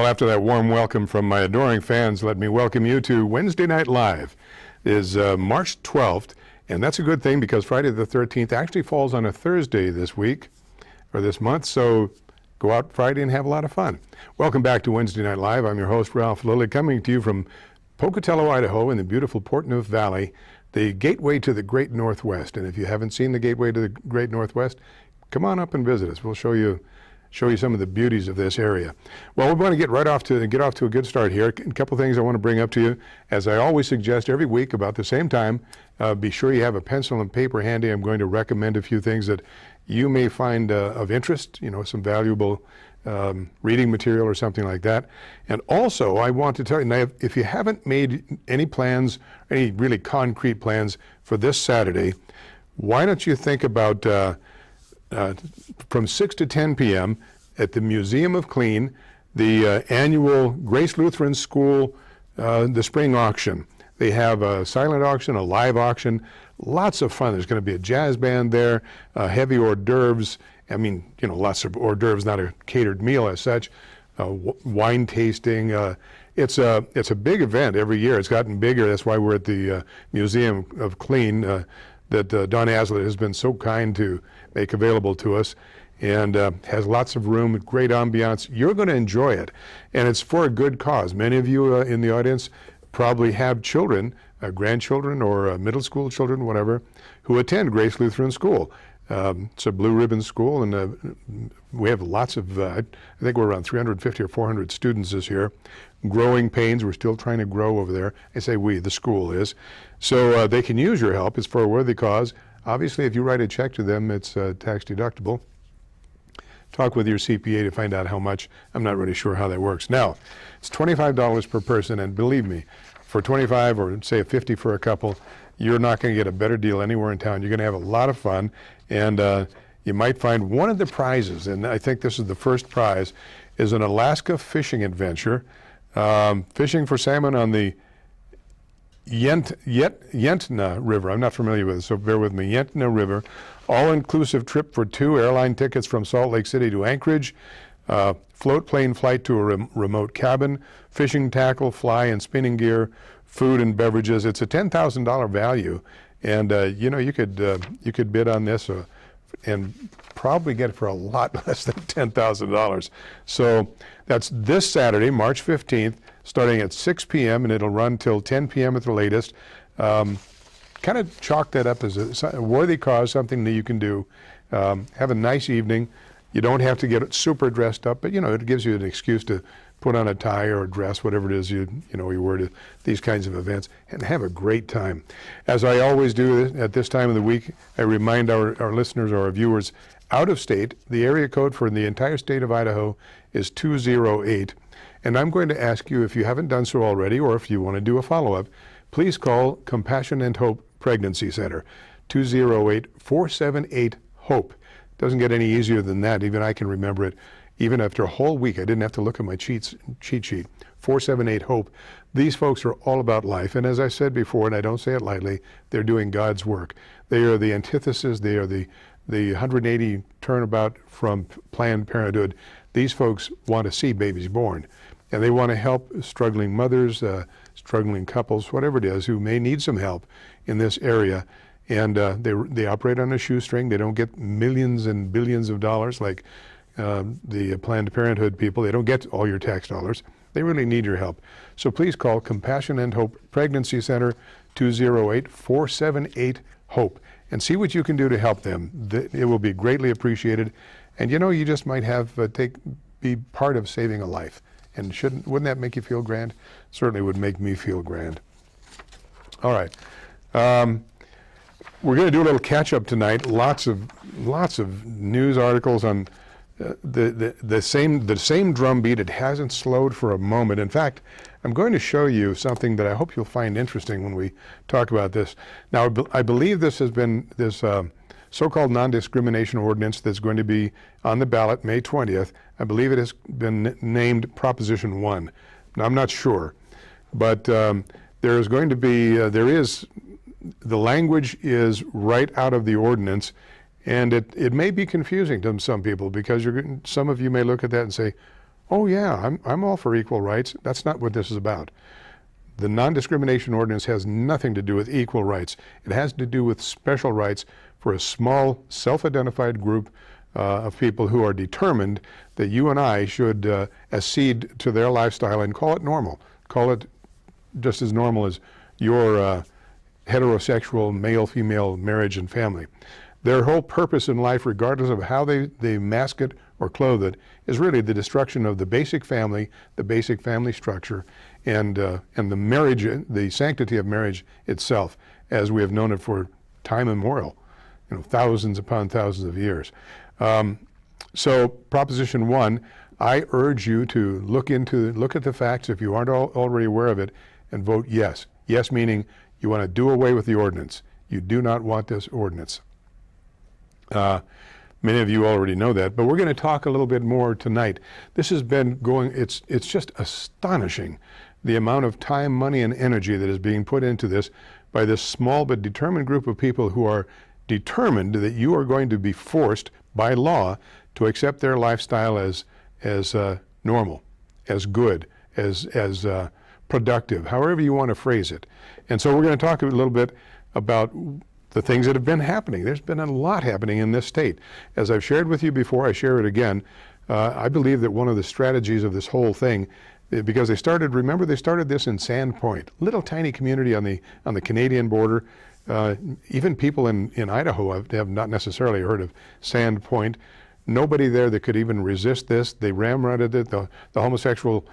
Well, after that warm welcome from my adoring fans, let me welcome you to Wednesday Night Live. It is March 12th, and that's a good thing because Friday the 13th actually falls on a Thursday this week, or this month, so go out Friday and have a lot of fun. Welcome back to Wednesday Night Live. I'm your host, Ralph Lillig, coming to you from Pocatello, Idaho, in the beautiful Portneuf Valley, the gateway to the Great Northwest. And if you haven't seen the gateway to the Great Northwest, come on up and visit us. We'll show you some of the beauties of this area. Well, we want to get off to a good start here. A couple things I want to bring up to you. As I always suggest every week about the same time, be sure you have a pencil and paper handy. I'm going to recommend a few things that you may find of interest, some valuable reading material or something like that. And also, I want to tell you, now, if you haven't made any plans, any really concrete plans for this Saturday, why don't you think about from 6 to 10 p.m. at the Museum of Clean, the annual Grace Lutheran School, the spring auction. They have a silent auction, a live auction, lots of fun. There's going to be a jazz band there, heavy hors d'oeuvres. I mean, lots of hors d'oeuvres, not a catered meal as such, wine tasting. It's a big event every year. It's gotten bigger. That's why we're at the Museum of Clean that Don Aslett has been so kind to make available to us, and has lots of room, great ambiance. You're going to enjoy it, and it's for a good cause. Many of you in the audience probably have children, grandchildren, or middle school children, whatever, who attend Grace Lutheran School. It's a blue ribbon school, and we have lots of, I think we're around 350 or 400 students this year. Growing pains, we're still trying to grow over there. I say we, the school is. So they can use your help. It's for a worthy cause. Obviously, if you write a check to them, it's tax deductible. Talk with your CPA to find out how much. I'm not really sure how that works. Now, it's $25 per person, and believe me, for 25 or say 50 for a couple, you're not going to get a better deal anywhere in town. You're going to have a lot of fun, and you might find one of the prizes, and I think this is the first prize, is an Alaska fishing adventure, fishing for salmon on the Yentna River. I'm not familiar with it, so bear with me. Yentna River, all-inclusive trip for two, airline tickets from Salt Lake City to Anchorage, float plane flight to a remote cabin, fishing tackle, fly and spinning gear, food and beverages. It's a $10,000 value, and you could bid on this and probably get it for a lot less than $10,000. So that's this Saturday, March 15th, starting at 6 p.m. and it'll run till 10 p.m. at the latest. Kind of chalk that up as a worthy cause, something that you can do. Have a nice evening. You don't have to get super dressed up, but it gives you an excuse to put on a tie or a dress, whatever it is you wear to these kinds of events, and have a great time. As I always do at this time of the week, I remind our listeners or our viewers out of state, the area code for the entire state of Idaho is 208. And I'm going to ask you, if you haven't done so already, or if you want to do a follow-up, please call Compassion and Hope Pregnancy Center, 208-478-HOPE. Doesn't get any easier than that. Even I can remember it. Even after a whole week, I didn't have to look at my cheat sheet. 478-HOPE. These folks are all about life. And as I said before, and I don't say it lightly, they're doing God's work. They are the antithesis. They are the 180 turnabout from Planned Parenthood. These folks want to see babies born. And they want to help struggling mothers, struggling couples, whatever it is, who may need some help in this area. And they operate on a shoestring. They don't get millions and billions of dollars like the Planned Parenthood people. They don't get all your tax dollars. They really need your help. So please call Compassion and Hope Pregnancy Center, 208-478-HOPE, and see what you can do to help them. It will be greatly appreciated. And you just might be part of saving a life. And wouldn't that make you feel grand? Certainly would make me feel grand. All right. We're going to do a little catch-up tonight. Lots of news articles on the same drumbeat. It hasn't slowed for a moment. In fact, I'm going to show you something that I hope you'll find interesting when we talk about this. Now, I believe this has been this so-called non-discrimination ordinance that's going to be on the ballot May 20th. I believe it has been named Proposition 1. Now, I'm not sure, but there is going to be, the language is right out of the ordinance, and it may be confusing to some people because some of you may look at that and say, Oh yeah, I'm all for equal rights. That's not what this is about. The non-discrimination ordinance has nothing to do with equal rights. It has to do with special rights for a small, self-identified group of people who are determined that you and I should accede to their lifestyle and call it normal. Call it just as normal as your heterosexual male-female marriage and family. Their whole purpose in life, regardless of how they mask it or clothe it, is really the destruction of the basic family structure, and the marriage, the sanctity of marriage itself, as we have known it for time immemorial, thousands upon thousands of years. So Proposition 1, I urge you to look at the facts if you aren't already aware of it, and vote yes. Yes meaning you want to do away with the ordinance. You do not want this ordinance. Many of you already know that, but we're going to talk a little bit more tonight. This has been going, it's just astonishing the amount of time, money, and energy that is being put into this by this small but determined group of people who are determined that you are going to be forced by law to accept their lifestyle as normal, as good, as productive, however you want to phrase it. And so we're going to talk a little bit about the things that have been happening. There's been a lot happening in this state. As I've shared with you before, I share it again. I believe that one of the strategies of this whole thing, because they started this in Sandpoint, little tiny community on the Canadian border. Even people in Idaho have not necessarily heard of Sandpoint. Nobody there that could even resist this. They ramrodded it. The homosexual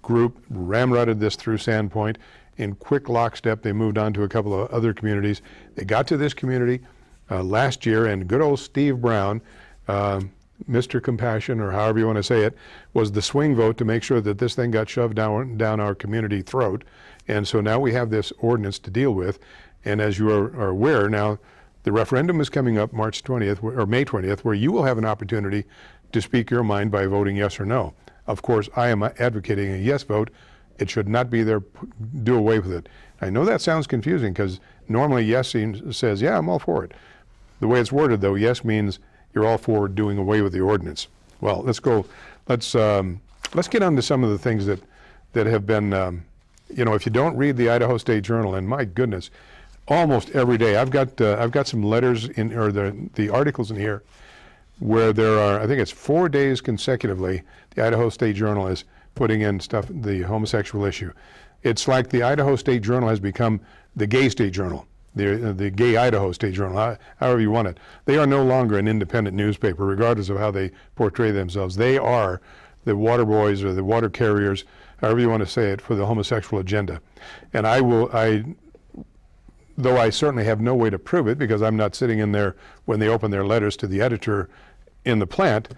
group ramrodded this through Sandpoint. In quick lockstep, they moved on to a couple of other communities. They got to this community last year, and good old Steve Brown, Mr. Compassion, or however you want to say it, was the swing vote to make sure that this thing got shoved down our community throat. And so now we have this ordinance to deal with. And as you are aware now, the referendum is coming up March 20th, or May 20th, where you will have an opportunity to speak your mind by voting yes or no. Of course, I am advocating a yes vote. It should not be there. Do away with it. I know that sounds confusing because normally yes says, yeah, I'm all for it. The way it's worded, though, yes means you're all for doing away with the ordinance. Well, let's go. Let's get on to some of the things that have been, if you don't read the Idaho State Journal, and my goodness, almost every day I've got some letters in, or the articles in here where there are, I think it's 4 days consecutively, the Idaho State Journal is putting in stuff, the homosexual issue. It's like the Idaho State Journal has become the Gay State Journal, the Gay Idaho State Journal, however you want it. They are no longer an independent newspaper, regardless of how they portray themselves. They are the water boys or the water carriers, however you want to say it, for the homosexual agenda. And though I certainly have no way to prove it because I'm not sitting in there when they open their letters to the editor in the plant,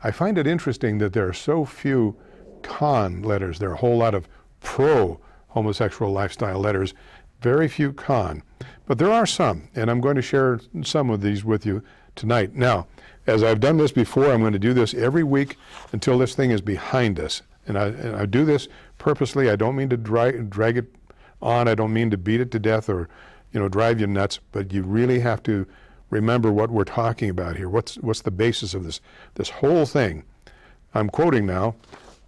I find it interesting that there are so few con letters. There are a whole lot of pro-homosexual lifestyle letters, very few con. But there are some, and I'm going to share some of these with you tonight. Now, as I've done this before, I'm going to do this every week until this thing is behind us. And I do this purposely. I don't mean to drag it on. I don't mean to beat it to death or drive you nuts, but you really have to remember what we're talking about here. What's the basis of this whole thing? I'm quoting now,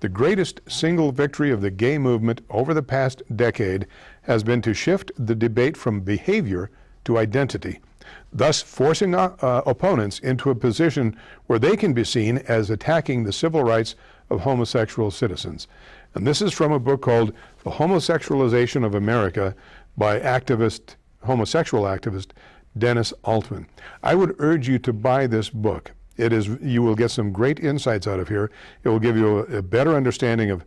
"The greatest single victory of the gay movement over the past decade has been to shift the debate from behavior to identity, thus forcing opponents into a position where they can be seen as attacking the civil rights of homosexual citizens." And this is from a book called The Homosexualization of America by homosexual activist Dennis Altman. I would urge you to buy this book. You will get some great insights out of here. It will give you a better understanding of,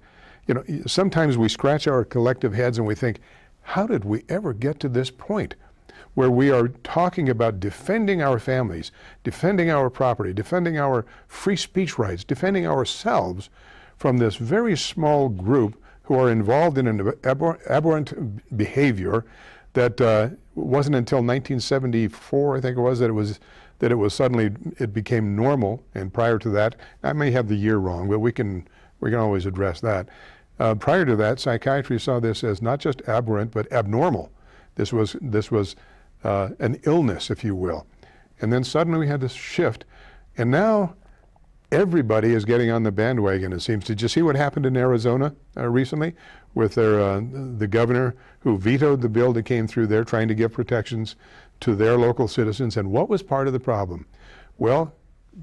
sometimes we scratch our collective heads and we think, how did we ever get to this point where we are talking about defending our families, defending our property, defending our free speech rights, defending ourselves from this very small group who are involved in an aberrant behavior that wasn't until 1974, I think it was, that it was suddenly, it became normal. And prior to that, I may have the year wrong, but we can always address that. Prior to that, psychiatry saw this as not just aberrant, but abnormal. This was an illness, if you will. And then suddenly we had this shift, and now everybody is getting on the bandwagon, it seems. Did you see what happened in Arizona recently with the governor who vetoed the bill that came through there trying to give protections to their local citizens? And what was part of the problem? Well,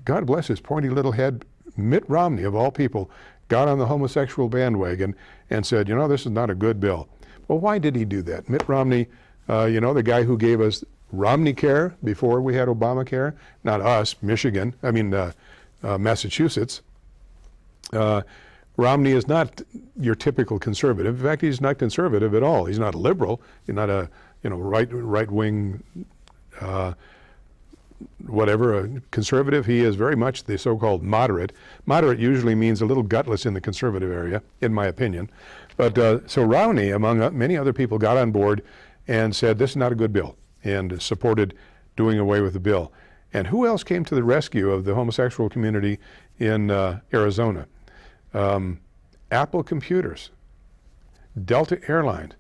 God bless his pointy little head, Mitt Romney, of all people, got on the homosexual bandwagon and said, you know, this is not a good bill. Well, why did he do that? Mitt Romney, you know, the guy who gave us Romney Care before we had Obamacare, not us, Massachusetts. Romney is not your typical conservative. In fact, he's not conservative at all. He's not a liberal. He's not a right-wing whatever, a conservative. He is very much the so-called moderate. Moderate usually means a little gutless in the conservative area, in my opinion. But so Romney, among many other people, got on board and said this is not a good bill, and supported doing away with the bill. And who else came to the rescue of the homosexual community in Arizona? Apple Computers, Delta Airlines,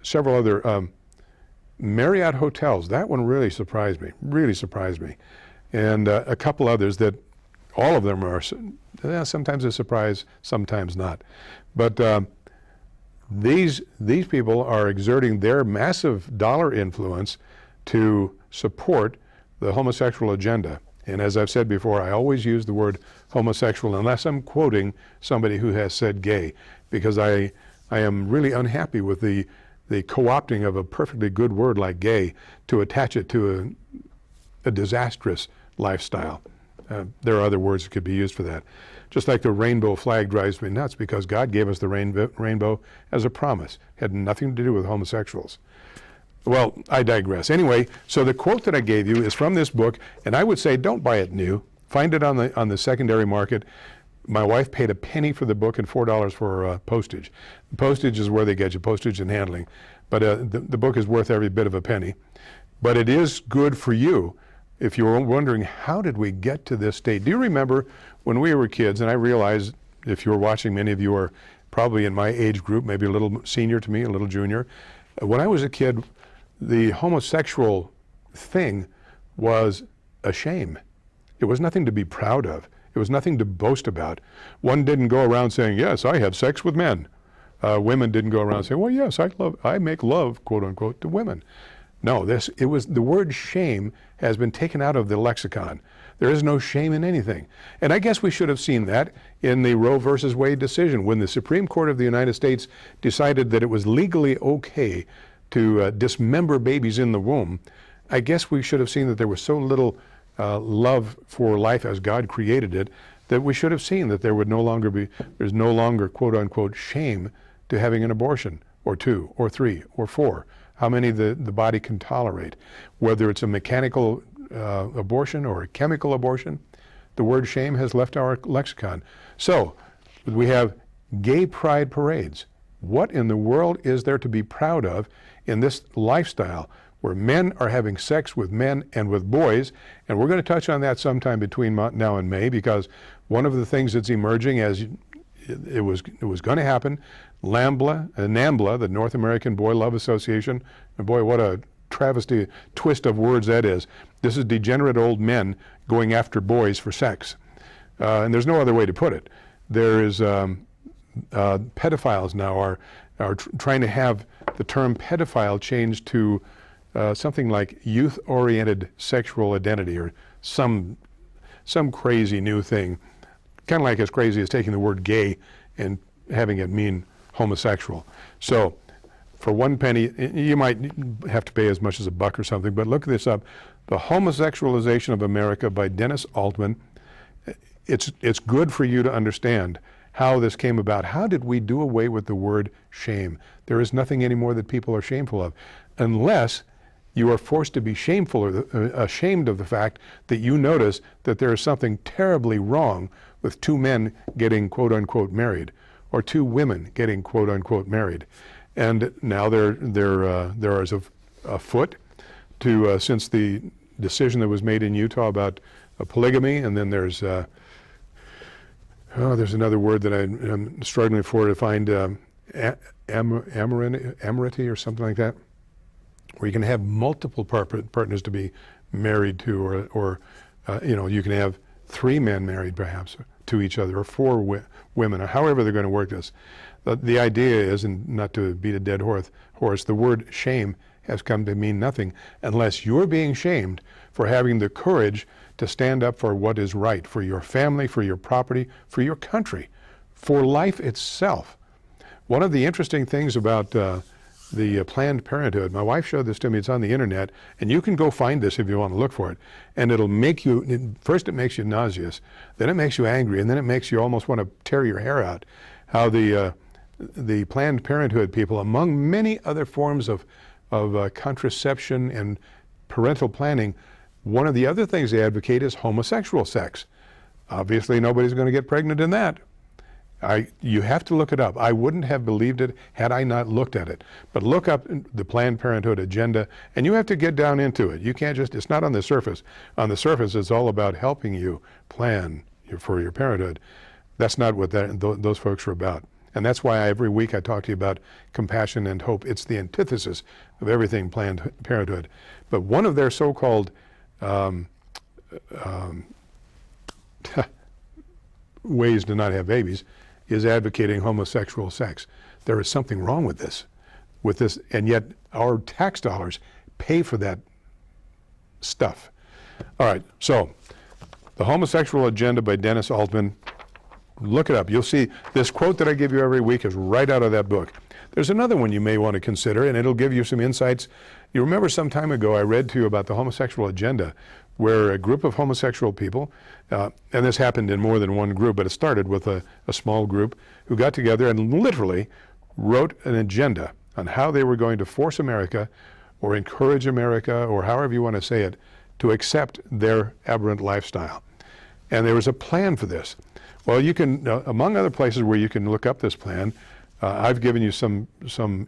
several other, Marriott Hotels. That one really surprised me, and a couple others that all of them are sometimes a surprise, sometimes not. But these people are exerting their massive dollar influence to support the homosexual agenda. And as I've said before, I always use the word homosexual unless I'm quoting somebody who has said gay, because I am really unhappy with the co-opting of a perfectly good word like gay to attach it to a disastrous lifestyle. There are other words that could be used for that. Just like the rainbow flag drives me nuts, because God gave us the rainbow as a promise. It had nothing to do with homosexuals. Well, I digress. Anyway, so the quote that I gave you is from this book, and I would say don't buy it new. Find it on the secondary market. My wife paid a penny for the book and $4 for postage. Postage is where they get you, postage and handling. But the book is worth every bit of a penny. But it is good for you if you're wondering, how did we get to this state? Do you remember when we were kids, and I realize if you're watching, many of you are probably in my age group, maybe a little senior to me, a little junior. When I was a kid, the homosexual thing was a shame. It was nothing to be proud of. It was nothing to boast about. One didn't go around saying, yes, I have sex with men. Women didn't go around saying, well, yes, I make love, quote unquote, to women. No, the word shame has been taken out of the lexicon. There is no shame in anything. And I guess we should have seen that in the Roe versus Wade decision, when the Supreme Court of the United States decided that it was legally okay to dismember babies in the womb. I guess we should have seen that there was so little love for life as God created it, that we should have seen that there's no longer, quote unquote, shame to having an abortion, or 2, or 3, or 4, how many the body can tolerate. Whether it's a mechanical abortion or a chemical abortion, the word shame has left our lexicon. So we have gay pride parades. What in the world is there to be proud of in this lifestyle where men are having sex with men and with boys? And we're going to touch on that sometime between now and May, because one of the things that's emerging, as it was going to happen, NAMBLA, the North American Boy Love Association, and boy, what a travesty, twist of words that is. This is degenerate old men going after boys for sex. And there's no other way to put it. There is pedophiles now are trying to have the term pedophile changed to something like youth-oriented sexual identity, or some crazy new thing, kind of like as crazy as taking the word gay and having it mean homosexual. So for 1 penny, you might have to pay as much as $1 or something, but look this up. The Homosexualization of America by Dennis Altman. It's good for you to understand how this came about. How did we do away with the word shame? There is nothing anymore that people are shameful of, unless you are forced to be shameful or ashamed of the fact that you notice that there is something terribly wrong with 2 men getting quote unquote married, or 2 women getting quote unquote married. And now there is a foot to since the decision that was made in Utah about polygamy, and then there's another word that I'm struggling for to find, amority or something like that, where you can have multiple partners to be married to, or you can have 3 men married perhaps to each other, or 4 women, or however they're going to work this. The idea is, and not to beat a dead horse, the word shame has come to mean nothing unless you're being shamed for having the courage to stand up for what is right, for your family, for your property, for your country, for life itself. One of the interesting things about the Planned Parenthood, my wife showed this to me, it's on the internet, and you can go find this if you want to look for it, and it'll make you, first it makes you nauseous, then it makes you angry, and then it makes you almost want to tear your hair out, how the Planned Parenthood people, among many other forms of contraception and parental planning, one of the other things they advocate is homosexual sex. Obviously nobody's going to get pregnant in that. You have to look it up. I wouldn't have believed it had I not looked at it. But look up the Planned Parenthood agenda, and you have to get down into it. You can't just, it's not on the surface. On the surface, it's all about helping you plan for your parenthood. That's not what those folks are about. And that's why every week I talk to you about compassion and hope. It's the antithesis of everything Planned Parenthood. But one of their so-called ways to not have babies is advocating homosexual sex. There is something wrong with this, and yet our tax dollars pay for that stuff. All right, so The Homosexual Agenda by Dennis Altman. Look it up. You'll see this quote that I give you every week is right out of that book. There's another one you may want to consider, and it'll give you some insights. You remember some time ago I read to you about the Homosexual Agenda, where a group of homosexual people, and this happened in more than one group, but it started with a small group who got together and literally wrote an agenda on how they were going to force America or encourage America, or however you want to say it, to accept their aberrant lifestyle. And there was a plan for this. Well, you can, among other places where you can look up this plan, I've given you some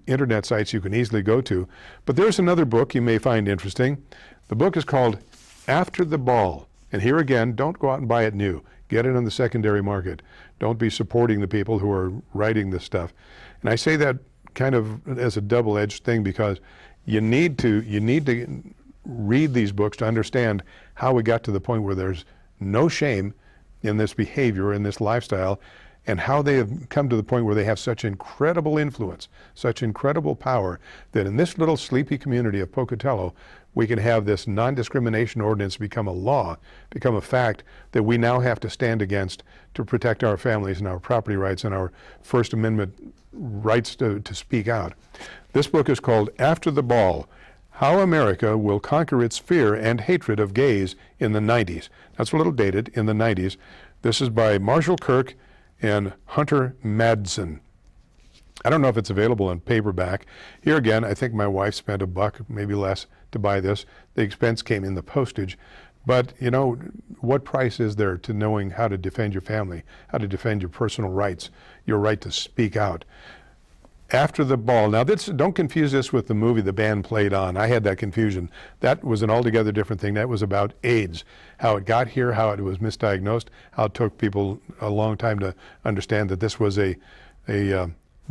internet sites you can easily go to, but there's another book you may find interesting. The book is called After the Ball. And here again, don't go out and buy it new. Get it on the secondary market. Don't be supporting the people who are writing this stuff. And I say that kind of as a double-edged thing because you need to read these books to understand how we got to the point where there's no shame in this behavior, in this lifestyle, and how they have come to the point where they have such incredible influence, such incredible power, that in this little sleepy community of Pocatello, we can have this non-discrimination ordinance become a law, become a fact that we now have to stand against to protect our families and our property rights and our First Amendment rights to speak out. This book is called After the Ball: How America Will Conquer Its Fear and Hatred of Gays in the 90s. That's a little dated, in the 90s. This is by Marshall Kirk and Hunter Madsen. I don't know if it's available in paperback. Here again, I think my wife spent $1, maybe less, to buy this. The expense came in the postage. But, you know, what price is there to knowing how to defend your family, how to defend your personal rights, your right to speak out? After the Ball. Now, don't confuse this with the movie the band played on. I had that confusion. That was an altogether different thing. That was about AIDS, how it got here, how it was misdiagnosed, how it took people a long time to understand that this was a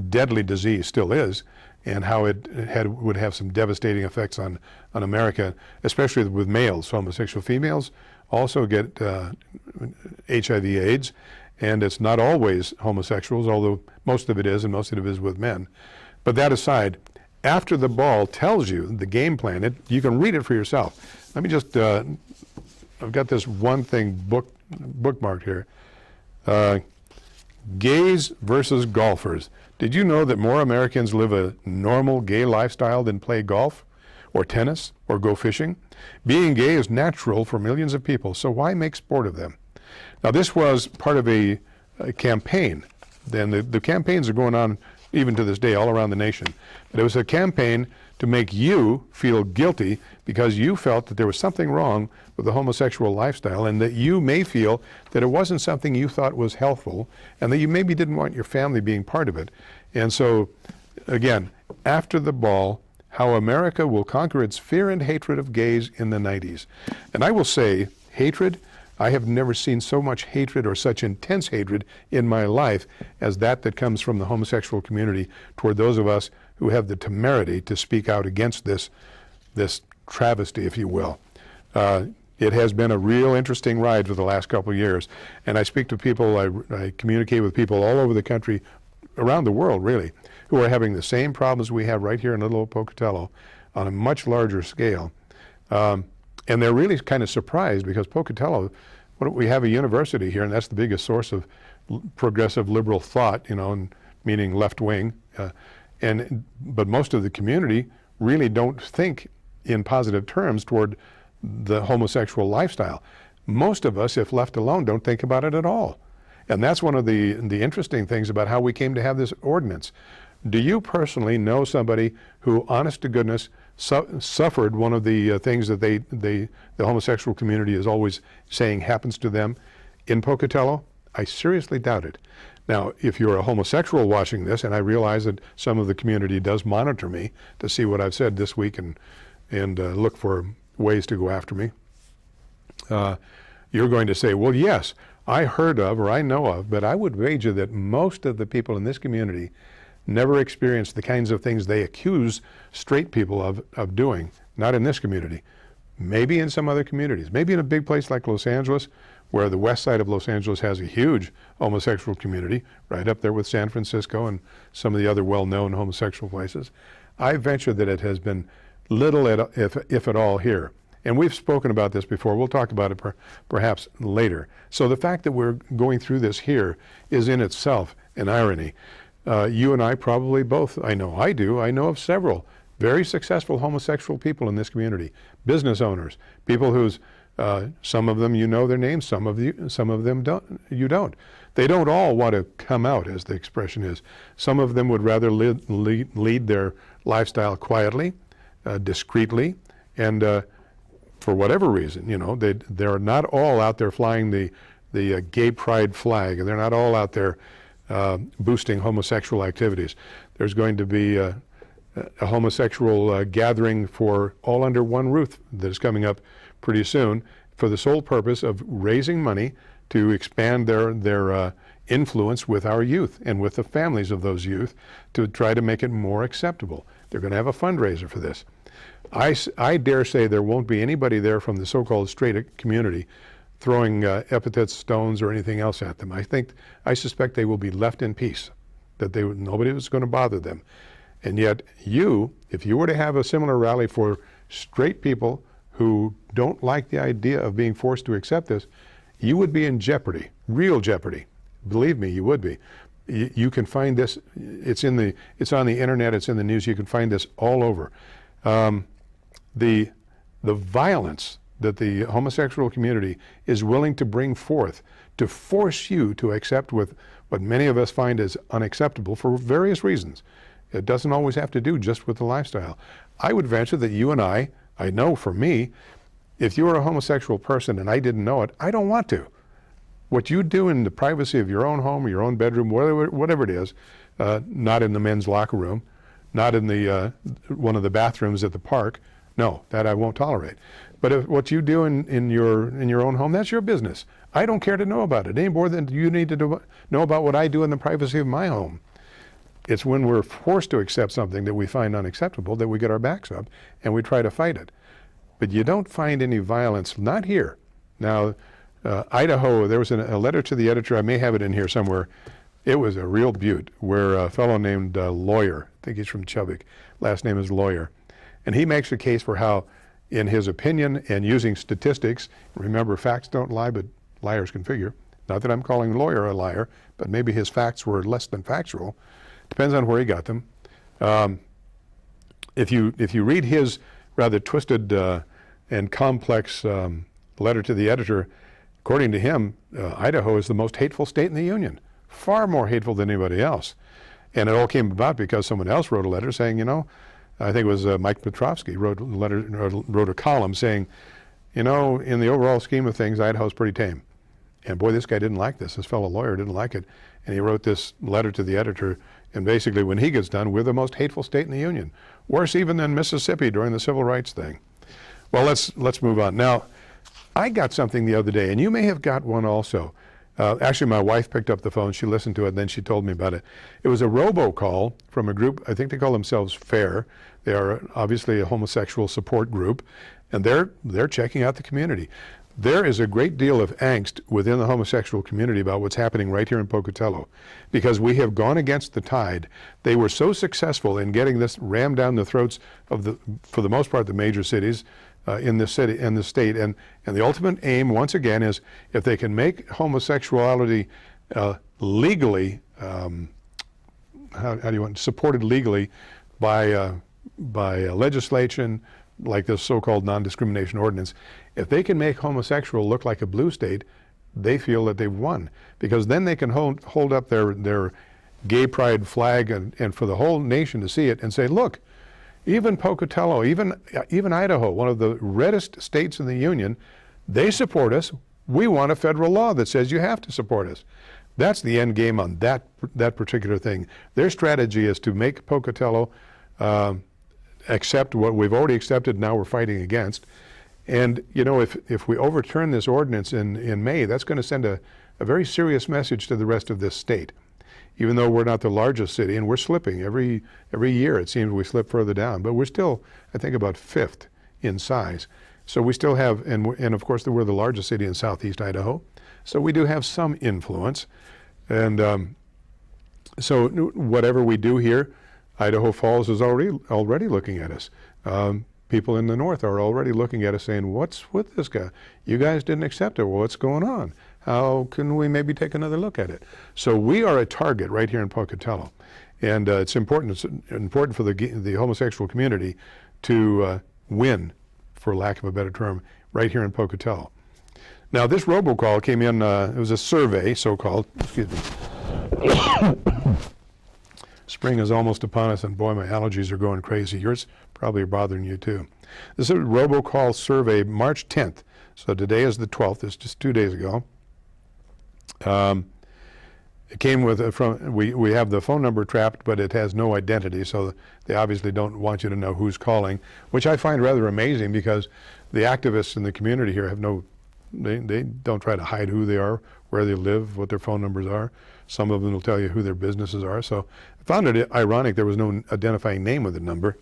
deadly disease, still is, and how it would have some devastating effects on America, especially with males. Homosexual females also get HIV/AIDS. And it's not always homosexuals, although most of it is, and most of it is with men. But that aside, After the Ball tells you the game plan. You can read it for yourself. Let me just, I've got this one thing bookmarked here. Gays versus golfers. Did you know that more Americans live a normal gay lifestyle than play golf, or tennis, or go fishing? Being gay is natural for millions of people, so why make sport of them? Now, this was part of a campaign. Then the campaigns are going on even to this day all around the nation. But it was a campaign to make you feel guilty because you felt that there was something wrong with the homosexual lifestyle, and that you may feel that it wasn't something you thought was healthful, and that you maybe didn't want your family being part of it. And so, again, After the Ball: How America Will Conquer Its Fear and Hatred of Gays in the 90s. And I will say, hatred, I have never seen so much hatred or such intense hatred in my life as that comes from the homosexual community toward those of us who have the temerity to speak out against this travesty, if you will. It has been a real interesting ride for the last couple of years. And I speak to people, I communicate with people all over the country, around the world really, who are having the same problems we have right here in little old Pocatello on a much larger scale. And they're really kind of surprised because Pocatello, we have a university here, and that's the biggest source of progressive liberal thought, you know, meaning left wing. But most of the community really don't think in positive terms toward the homosexual lifestyle. Most of us, if left alone, don't think about it at all. And that's one of the interesting things about how we came to have this ordinance. Do you personally know somebody who, honest to goodness, suffered one of the things that the homosexual community is always saying happens to them in Pocatello? I seriously doubt it. Now, if you're a homosexual watching this, and I realize that some of the community does monitor me to see what I've said this week and look for ways to go after me, you're going to say, well, yes, I heard of or I know of, but I would wager that most of the people in this community never experienced the kinds of things they accuse straight people of doing. Not in this community. Maybe in some other communities. Maybe in a big place like Los Angeles, where the west side of Los Angeles has a huge homosexual community, right up there with San Francisco and some of the other well-known homosexual places. I venture that it has been little, if at all, here. And we've spoken about this before. We'll talk about it perhaps later. So the fact that we're going through this here is in itself an irony. You and I probably both, I know I do, I know of several very successful homosexual people in this community, business owners, people whose, some of them you know their names, some of them you don't. They don't all want to come out, as the expression is. Some of them would rather lead their lifestyle quietly, discreetly, and for whatever reason, you know, they're not all out there flying the gay pride flag, and they're not all out there boosting homosexual activities. There's going to be a homosexual gathering for all under one roof that is coming up pretty soon for the sole purpose of raising money to expand their influence with our youth and with the families of those youth to try to make it more acceptable. They're going to have a fundraiser for this. I dare say there won't be anybody there from the so-called straight community throwing epithets, stones, or anything else at them. I suspect they will be left in peace, that nobody was going to bother them. And yet if you were to have a similar rally for straight people who don't like the idea of being forced to accept this, you would be in jeopardy, real jeopardy. Believe me, you would be. You can find this, it's on the internet, it's in the news, you can find this all over. The violence that the homosexual community is willing to bring forth to force you to accept with what many of us find as unacceptable for various reasons. It doesn't always have to do just with the lifestyle. I would venture that you and I know for me, if you were a homosexual person and I didn't know it, I don't want to. What you do in the privacy of your own home or your own bedroom, whatever it is, not in the men's locker room, not in the one of the bathrooms at the park, no, that I won't tolerate. But what you do in your own home, that's your business. I don't care to know about it any more than you need to know about what I do in the privacy of my home. It's when we're forced to accept something that we find unacceptable that we get our backs up and we try to fight it. But you don't find any violence, not here. Now, Idaho, there was a letter to the editor, I may have it in here somewhere. It was a real beaut where a fellow named Lawyer, I think he's from Chubbuck, last name is Lawyer, and he makes a case for how, in his opinion and using statistics, remember facts don't lie, but liars can figure. Not that I'm calling Lawyer a liar, but maybe his facts were less than factual. Depends on where he got them. If you read his rather twisted and complex letter to the editor, according to him, Idaho is the most hateful state in the Union, far more hateful than anybody else. And it all came about because someone else wrote a letter saying, you know, I think it was Mike Petrovsky wrote a column saying, you know, in the overall scheme of things, Idaho's pretty tame. And boy, this guy didn't like this. This fellow lawyer didn't like it. And he wrote this letter to the editor. And basically, when he gets done, we're the most hateful state in the Union. Worse even than Mississippi during the civil rights thing. Well, let's move on. Now, I got something the other day, and you may have got one also. Actually, my wife picked up the phone. She listened to it, and then she told me about it. It was a robocall from a group. I think they call themselves FAIR. They are obviously a homosexual support group, and they're checking out the community. There is a great deal of angst within the homosexual community about what's happening right here in Pocatello, because we have gone against the tide. They were so successful in getting this rammed down the throats of for the most part, the major cities in the state, and the ultimate aim, once again, is if they can make homosexuality legally, how do you want supported legally by legislation like this so-called non-discrimination ordinance. If they can make homosexual look like a blue state, they feel that they've won, because then they can hold up their gay pride flag and for the whole nation to see it and say, look, even Pocatello, even Idaho, one of the reddest states in the union, they support us. We want a federal law that says you have to support us. That's the end game on that particular thing. Their strategy is to make Pocatello accept what we've already accepted, now we're fighting against. And you know, if we overturn this ordinance in May, that's going to send a very serious message to the rest of this state. Even though we're not the largest city, and we're slipping every year, it seems we slip further down, but we're still, I think, about 5th in size. So we still have, and of course we're the largest city in southeast Idaho, so we do have some influence. And so whatever we do here, Idaho Falls is already looking at us. People in the north are already looking at us saying, what's with this guy? You guys didn't accept it. Well, what's going on? How can we maybe take another look at it? So we are a target right here in Pocatello. And it's important for the homosexual community to win, for lack of a better term, right here in Pocatello. Now, this robocall came in, it was a survey, so-called, excuse me. Spring is almost upon us, and boy, my allergies are going crazy. Yours probably are bothering you too. This is a robocall survey, March 10th. So today is the 12th, it's just 2 days ago. It came with, we have the phone number trapped, but it has no identity, so they obviously don't want you to know who's calling, which I find rather amazing, because the activists in the community here have they don't try to hide who they are, where they live, what their phone numbers are. Some of them will tell you who their businesses are. So I found it ironic there was no identifying name of the number.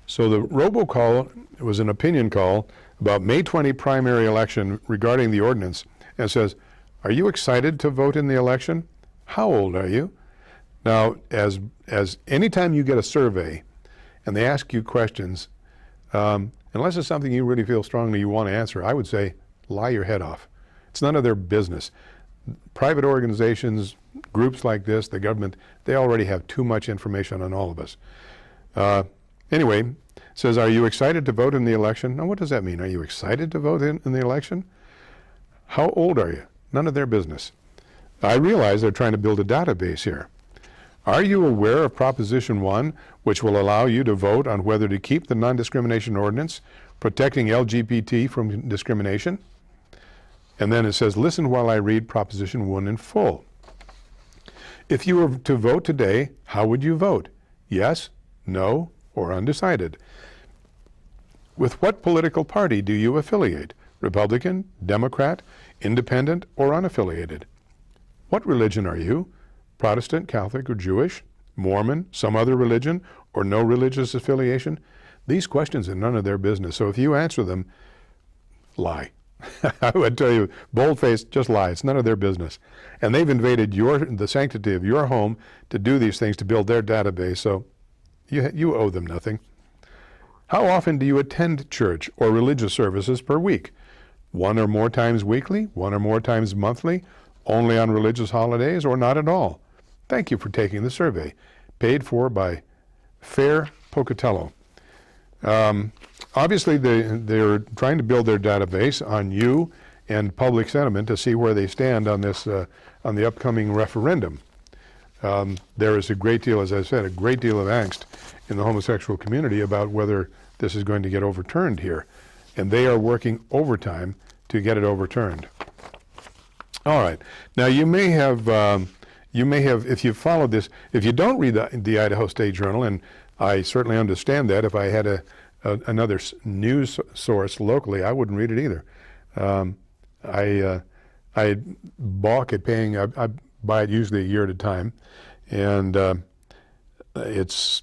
So the robocall was an opinion call about May 20 primary election regarding the ordinance, and it says, are you excited to vote in the election? How old are you? Now, as anytime you get a survey and they ask you questions, unless it's something you really feel strongly you want to answer, I would say lie your head off. It's none of their business. Private organizations, groups like this, the government, they already have too much information on all of us. Anyway, it says, are you excited to vote in the election? Now, what does that mean? Are you excited to vote in the election? How old are you? None of their business. I realize they're trying to build a database here. Are you aware of Proposition 1, which will allow you to vote on whether to keep the non-discrimination ordinance protecting LGBT from discrimination? And then it says, listen while I read Proposition 1 in full. If you were to vote today, how would you vote? Yes, no, or undecided? With what political party do you affiliate? Republican, Democrat, Independent, or unaffiliated? What religion are you? Protestant, Catholic, or Jewish? Mormon, some other religion, or no religious affiliation? These questions are none of their business. So if you answer them, lie. I would tell you, bold-faced, just lie. It's none of their business. And they've invaded the sanctity of your home to do these things, to build their database, so you owe them nothing. How often do you attend church or religious services per week? 1 or more times weekly? 1 or more times monthly? Only on religious holidays, or not at all? Thank you for taking the survey. Paid for by Fair Pocatello. Obviously, they're trying to build their database on you and public sentiment to see where they stand on this, on the upcoming referendum. There is a great deal, as I said, a great deal of angst in the homosexual community about whether this is going to get overturned here, and they are working overtime to get it overturned. All right. Now, you may have, if you followed this, if you don't read the Idaho State Journal, and I certainly understand that. If I had another news source locally, I wouldn't read it either. I balk at paying. I buy it usually a year at a time, and it's,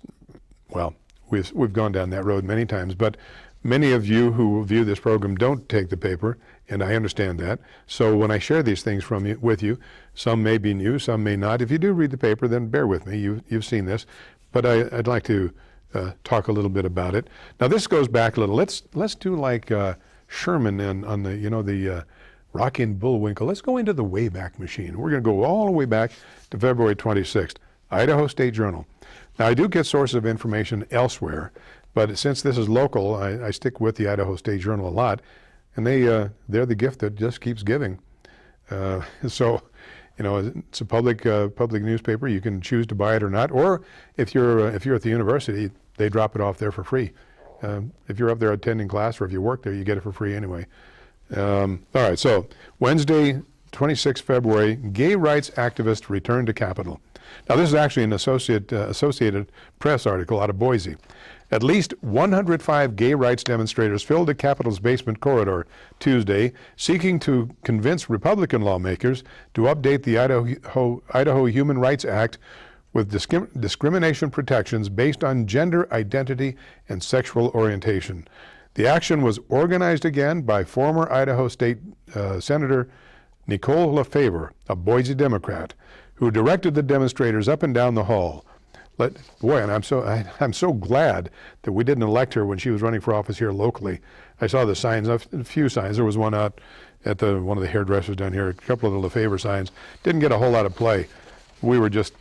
well, we've gone down that road many times. But many of you who view this program don't take the paper, and I understand that. So when I share these things with you, some may be new, some may not. If you do read the paper, then bear with me. You've seen this, but I'd like to talk a little bit about it. Now this goes back a little. Let's do like Sherman on the the Rocky and Bullwinkle. Let's go into the Wayback Machine. We're going to go all the way back to February 26th, Idaho State Journal. Now I do get sources of information elsewhere, but since this is local, I stick with the Idaho State Journal a lot, and they're the gift that just keeps giving. So, it's a public newspaper. You can choose to buy it or not, or if you're at the university, they drop it off there for free. If you're up there attending class, or if you work there, you get it for free anyway. All right, so Wednesday, 26 February, gay rights activists return to Capitol. Now this is actually an Associated Press article out of Boise. At least 105 gay rights demonstrators filled the Capitol's basement corridor Tuesday, seeking to convince Republican lawmakers to update the Idaho Human Rights Act with discrimination protections based on gender identity and sexual orientation. The action was organized again by former Idaho State Senator Nicole Lefevre, a Boise Democrat, who directed the demonstrators up and down the hall. And I'm so glad that we didn't elect her when she was running for office here locally. I saw the signs, a few signs. There was one out at one of the hairdressers down here, a couple of the Lefevre signs. Didn't get a whole lot of play. We were just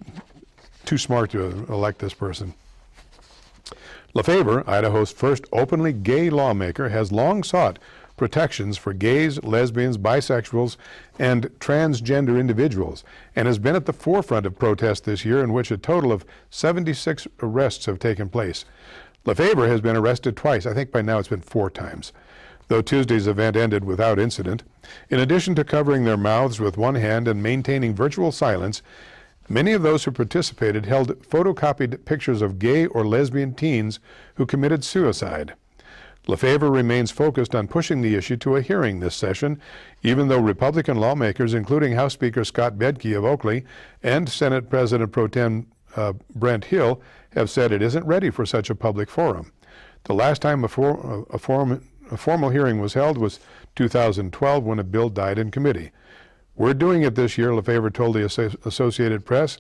too smart to elect this person. Lefevre, Idaho's first openly gay lawmaker, has long sought protections for gays, lesbians, bisexuals, and transgender individuals, and has been at the forefront of protests this year, in which a total of 76 arrests have taken place. Lefevre has been arrested twice. I think by now it's been 4 times, though Tuesday's event ended without incident. In addition to covering their mouths with one hand and maintaining virtual silence, many of those who participated held photocopied pictures of gay or lesbian teens who committed suicide. Lefevre remains focused on pushing the issue to a hearing this session, even though Republican lawmakers, including House Speaker Scott Bedke of Oakley and Senate President Pro Tem Brent Hill, have said it isn't ready for such a public forum. The last time a formal hearing was held was 2012, when a bill died in committee. We're doing it this year, Lefevre told the Associated Press.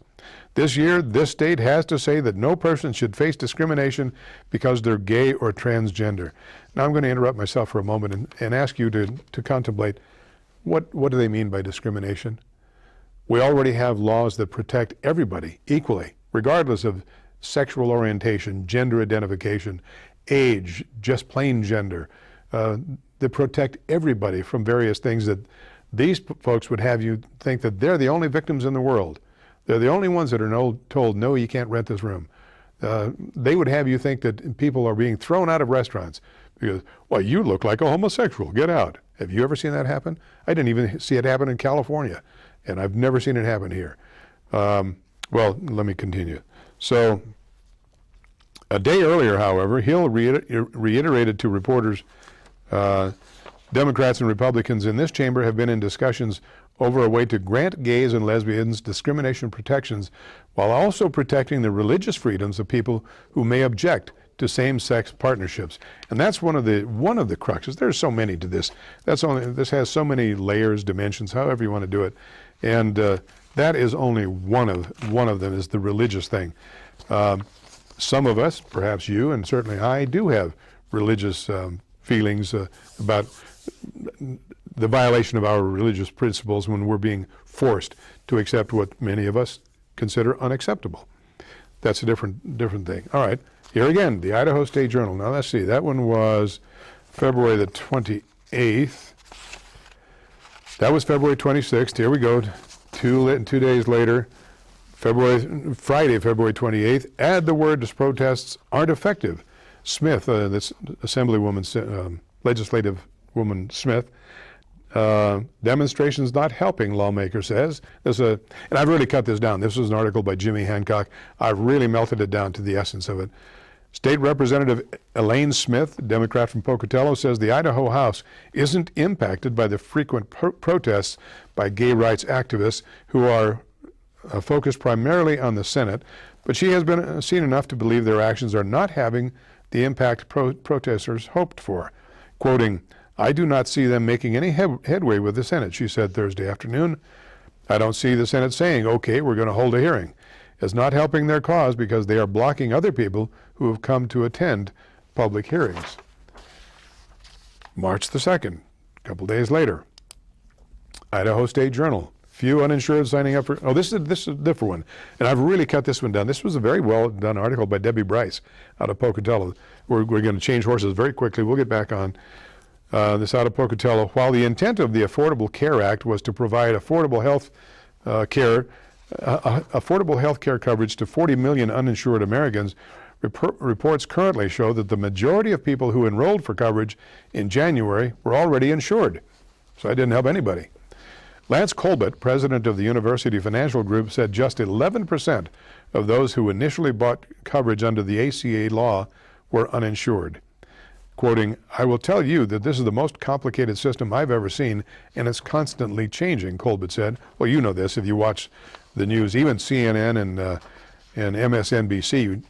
This year, this state has to say that no person should face discrimination because they're gay or transgender. Now I'm going to interrupt myself for a moment and ask you to contemplate, what do they mean by discrimination? We already have laws that protect everybody equally, regardless of sexual orientation, gender identification, age, just plain gender. They protect everybody from various things that these folks would have you think that they're the only victims in the world. They're the only ones that are told, no, you can't rent this room. They would have you think that people are being thrown out of restaurants because, well, you look like a homosexual, get out. Have you ever seen that happen? I didn't even see it happen in California, and I've never seen it happen here. Well, let me continue. So, a day earlier, however, Hill reiterated to reporters, Democrats and Republicans in this chamber have been in discussions over a way to grant gays and lesbians discrimination protections while also protecting the religious freedoms of people who may object to same-sex partnerships. And that's one of the cruxes. There's so many to this. This has so many layers, dimensions, however you want to do it. And that is only one of them, is the religious thing. Some of us, perhaps you and certainly I, do have religious feelings about the violation of our religious principles when we're being forced to accept what many of us consider unacceptable. That's a different thing. All right, here again, the Idaho State Journal. Now let's see, that one was February the 28th. That was February 26th. Here we go, 2 days later, Friday, February 28th. Add the word to protests aren't effective. Smith, this Assemblywoman, legislative woman Smith, demonstrations not helping, lawmaker says. And I've really cut this down. This was an article by Jimmy Hancock. I've really melted it down to the essence of it. State Representative Elaine Smith, Democrat from Pocatello, says the Idaho House isn't impacted by the frequent protests by gay rights activists who are focused primarily on the Senate, but she has been seen enough to believe their actions are not having the impact protesters hoped for. Quoting, "I do not see them making any headway with the Senate," she said Thursday afternoon. "I don't see the Senate saying, okay, we're going to hold a hearing. It's not helping their cause because they are blocking other people who have come to attend public hearings." March the 2nd, a couple days later, Idaho State Journal. Few uninsured signing up for, this is a different one. And I've really cut this one down. This was a very well done article by Debbie Bryce out of Pocatello. We're going to change horses very quickly. We'll get back on this out of Pocatello. While the intent of the Affordable Care Act was to provide affordable health care coverage to 40 million uninsured Americans, reports currently show that the majority of people who enrolled for coverage in January were already insured. So I didn't help anybody. Lance Colbert, president of the University Financial Group, said just 11% of those who initially bought coverage under the ACA law were uninsured. Quoting, "I will tell you that this is the most complicated system I've ever seen, and it's constantly changing," Colbert said. Well, you know this if you watch the news. Even CNN and MSNBC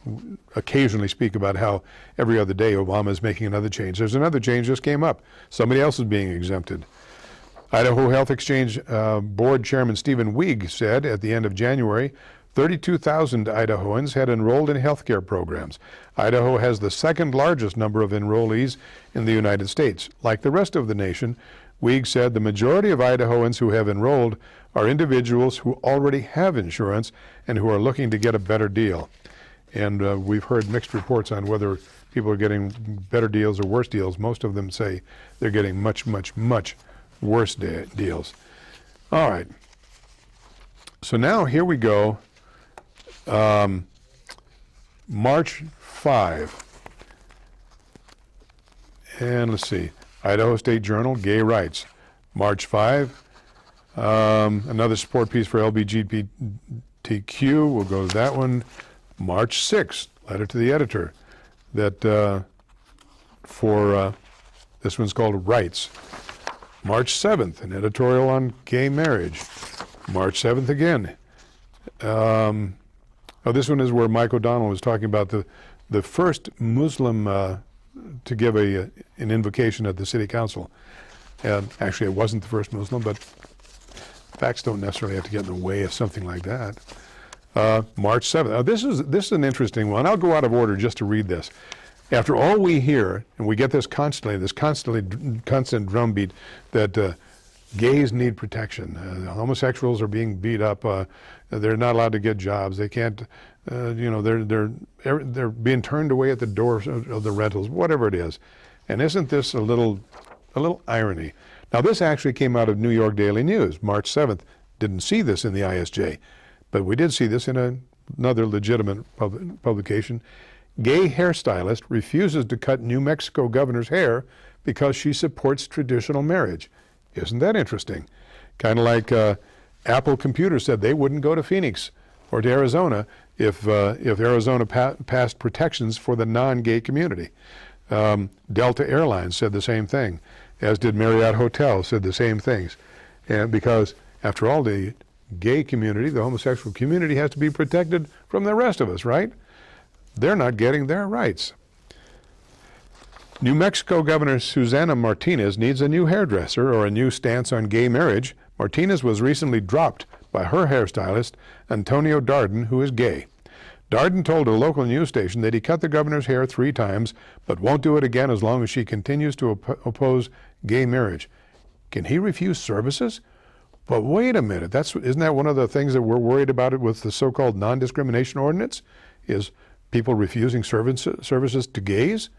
occasionally speak about how every other day Obama is making another change. There's another change just came up. Somebody else is being exempted. Idaho Health Exchange Board Chairman Stephen Weig said at the end of January, 32,000 Idahoans had enrolled in health care programs. Idaho has the second largest number of enrollees in the United States. Like the rest of the nation, Weig said the majority of Idahoans who have enrolled are individuals who already have insurance and who are looking to get a better deal. And we've heard mixed reports on whether people are getting better deals or worse deals. Most of them say they're getting much, much, much worse deals. All right. So now here we go. March 5. And let's see. Idaho State Journal, gay rights. March 5. Another support piece for LGBTQ. We'll go to that one. March 6th, letter to the editor. That this one's called Rights. March 7th, an editorial on gay marriage. March 7th again. This one is where Mike O'Donnell was talking about the first Muslim to give an invocation at the city council. And actually, it wasn't the first Muslim, but facts don't necessarily have to get in the way of something like that. March 7th. This is an interesting one. I'll go out of order just to read this. After all we hear, and we get this constant drumbeat that gays need protection, homosexuals are being beat up, they're not allowed to get jobs, they can't, they're being turned away at the doors of the rentals, whatever it is. And isn't this a little irony? Now this actually came out of New York Daily News, March 7th. Didn't see this in the ISJ, but we did see this in another legitimate publication. Gay hairstylist refuses to cut New Mexico governor's hair because she supports traditional marriage. Isn't that interesting? Kind of like Apple Computer said they wouldn't go to Phoenix or to Arizona if Arizona passed protections for the non-gay community. Delta Airlines said the same thing, as did Marriott Hotels said the same things. And because, after all, the gay community, the homosexual community, has to be protected from the rest of us, right? They're not getting their rights. New Mexico Governor Susana Martinez needs a new hairdresser or a new stance on gay marriage. Martinez was recently dropped by her hairstylist, Antonio Darden, who is gay. Darden told a local news station that he cut the governor's hair 3 times, but won't do it again as long as she continues to oppose gay marriage. Can he refuse services? But wait a minute, isn't that one of the things that we're worried about it with the so-called non-discrimination ordinance? Is people refusing services to gays?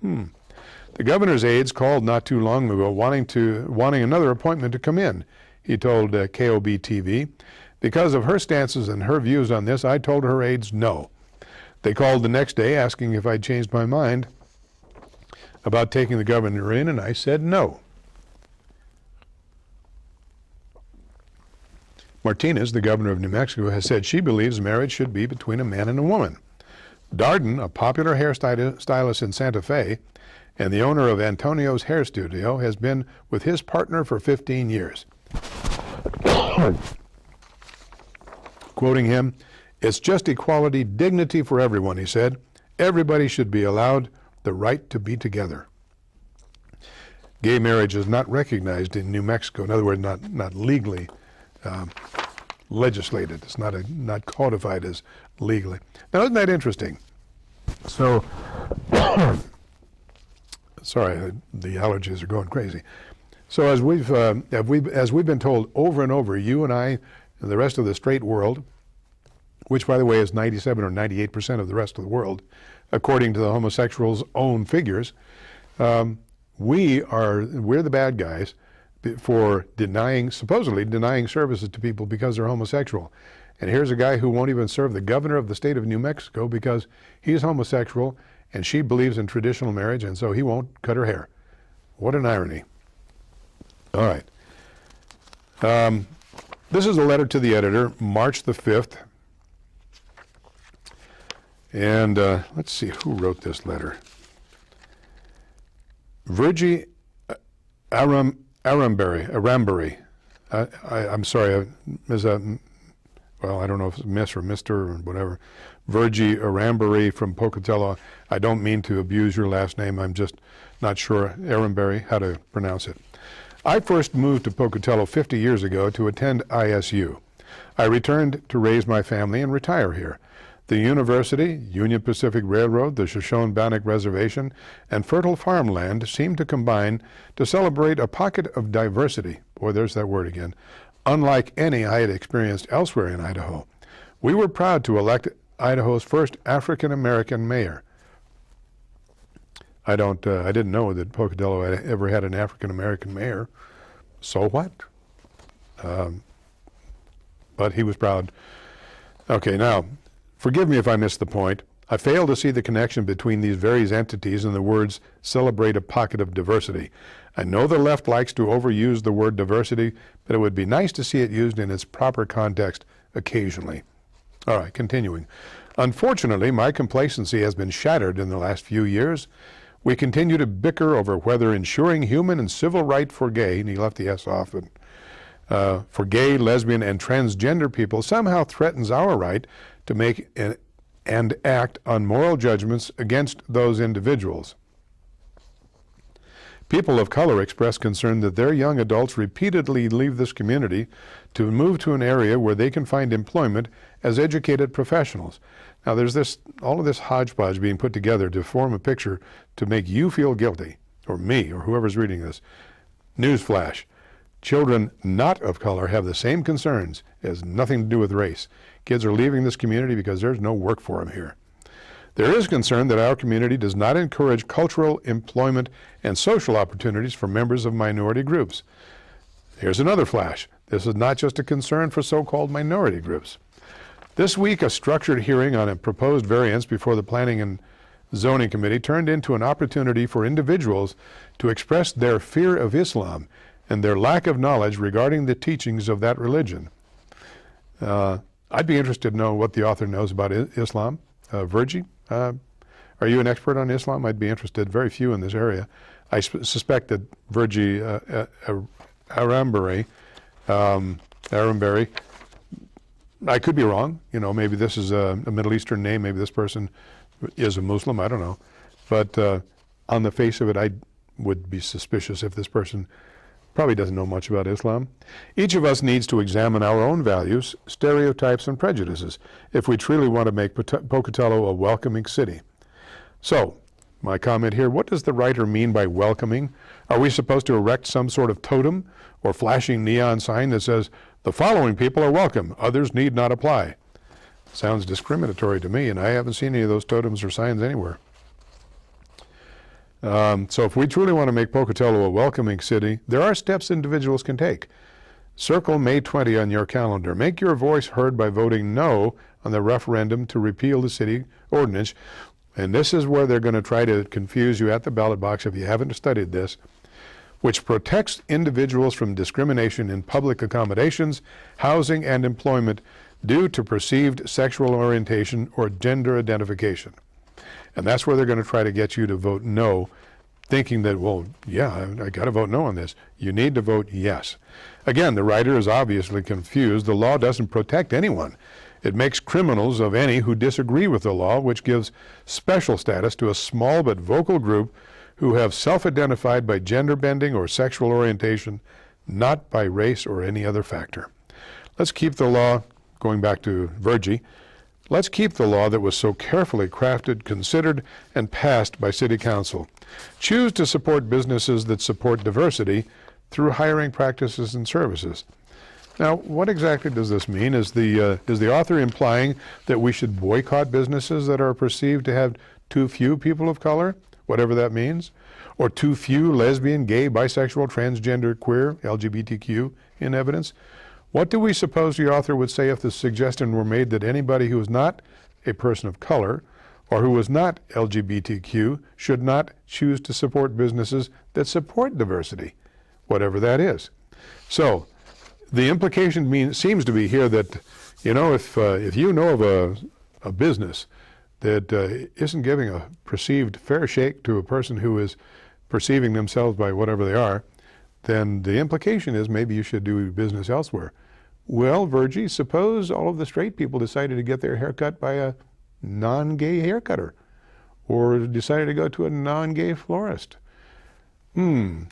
The governor's aides called not too long ago wanting another appointment to come in, he told KOB-TV. Because of her stances and her views on this, I told her aides no. They called the next day asking if I'd changed my mind about taking the governor in, and I said no. Martinez, the governor of New Mexico, has said she believes marriage should be between a man and a woman. Darden, a popular hairstylist in Santa Fe and the owner of Antonio's Hair Studio, has been with his partner for 15 years. Quoting him, "It's just equality, dignity for everyone," he said. "Everybody should be allowed the right to be together." Gay marriage is not recognized in New Mexico. In other words, not legally legislated. It's not codified as legally. Now, isn't that interesting? So, sorry, the allergies are going crazy. So as we've been told over and over, you and I and the rest of the straight world, which by the way is 97 or 98% of the rest of the world, according to the homosexuals' own figures, we're the bad guys for supposedly denying services to people because they're homosexual. And here's a guy who won't even serve the governor of the state of New Mexico because he's homosexual and she believes in traditional marriage, and so he won't cut her hair. What an irony. All right. This is a letter to the editor, March the 5th. And let's see who wrote this letter. Virgie Arambury. I'm sorry, well, I don't know if it's Miss or Mr. or whatever. Virgie Arambury from Pocatello. I don't mean to abuse your last name. I'm just not sure, Arambury, how to pronounce it. I first moved to Pocatello 50 years ago to attend ISU. I returned to raise my family and retire here. The university, Union Pacific Railroad, the Shoshone-Bannock Reservation, and fertile farmland seem to combine to celebrate a pocket of diversity. Boy, there's that word again. Unlike any I had experienced elsewhere in Idaho. We were proud to elect Idaho's first African-American mayor. I didn't know that Pocatello ever had an African-American mayor. So what? But he was proud. Okay, now, forgive me if I missed the point. I fail to see the connection between these various entities and the words celebrate a pocket of diversity. I know the left likes to overuse the word diversity, but it would be nice to see it used in its proper context occasionally. All right, continuing. Unfortunately, my complacency has been shattered in the last few years. We continue to bicker over whether ensuring human and civil right for gay, and he left the S off, for gay, lesbian, and transgender people somehow threatens our right to make and act on moral judgments against those individuals. People of color express concern that their young adults repeatedly leave this community to move to an area where they can find employment as educated professionals. Now there's all of this hodgepodge being put together to form a picture to make you feel guilty, or me, or whoever's reading this. Newsflash. Children not of color have the same concerns. It has nothing to do with race. Kids are leaving this community because there's no work for them here. There is concern that our community does not encourage cultural, employment, and social opportunities for members of minority groups. Here's another flash. This is not just a concern for so-called minority groups. This week, a structured hearing on a proposed variance before the Planning and Zoning Committee turned into an opportunity for individuals to express their fear of Islam and their lack of knowledge regarding the teachings of that religion. I'd be interested to know what the author knows about Islam. Virgie, are you an expert on Islam? I'd be interested. Very few in this area. I suspect that Virgie Arambury, I could be wrong. You know, maybe this is a Middle Eastern name. Maybe this person is a Muslim. I don't know. But on the face of it, I would be suspicious if this person probably doesn't know much about Islam. Each of us needs to examine our own values, stereotypes, and prejudices if we truly want to make Pocatello a welcoming city. So, my comment here, what does the writer mean by welcoming? Are we supposed to erect some sort of totem or flashing neon sign that says, the following people are welcome, others need not apply? Sounds discriminatory to me, and I haven't seen any of those totems or signs anywhere. So if we truly want to make Pocatello a welcoming city, there are steps individuals can take. Circle May 20 on your calendar. Make your voice heard by voting no on the referendum to repeal the city ordinance. And this is where they're going to try to confuse you at the ballot box if you haven't studied this, which protects individuals from discrimination in public accommodations, housing, and employment due to perceived sexual orientation or gender identification. And that's where they're going to try to get you to vote no, thinking that, well, yeah, I got to vote no on this. You need to vote yes. Again, the writer is obviously confused. The law doesn't protect anyone. It makes criminals of any who disagree with the law, which gives special status to a small but vocal group who have self-identified by gender bending or sexual orientation, not by race or any other factor. Let's keep the law, going back to Virgie, let's keep the law that was so carefully crafted, considered, and passed by City Council. Choose to support businesses that support diversity through hiring practices and services. Now, what exactly does this mean? Is the author implying that we should boycott businesses that are perceived to have too few people of color, whatever that means, or too few lesbian, gay, bisexual, transgender, queer, LGBTQ in evidence? What do we suppose the author would say if the suggestion were made that anybody who is not a person of color or who is not LGBTQ should not choose to support businesses that support diversity, whatever that is? So the implication seems to be here that, you know, if you know of a business that isn't giving a perceived fair shake to a person who is perceiving themselves by whatever they are, then the implication is maybe you should do business elsewhere. Well, Virgie, suppose all of the straight people decided to get their hair cut by a non-gay hair cutter, or decided to go to a non-gay florist. You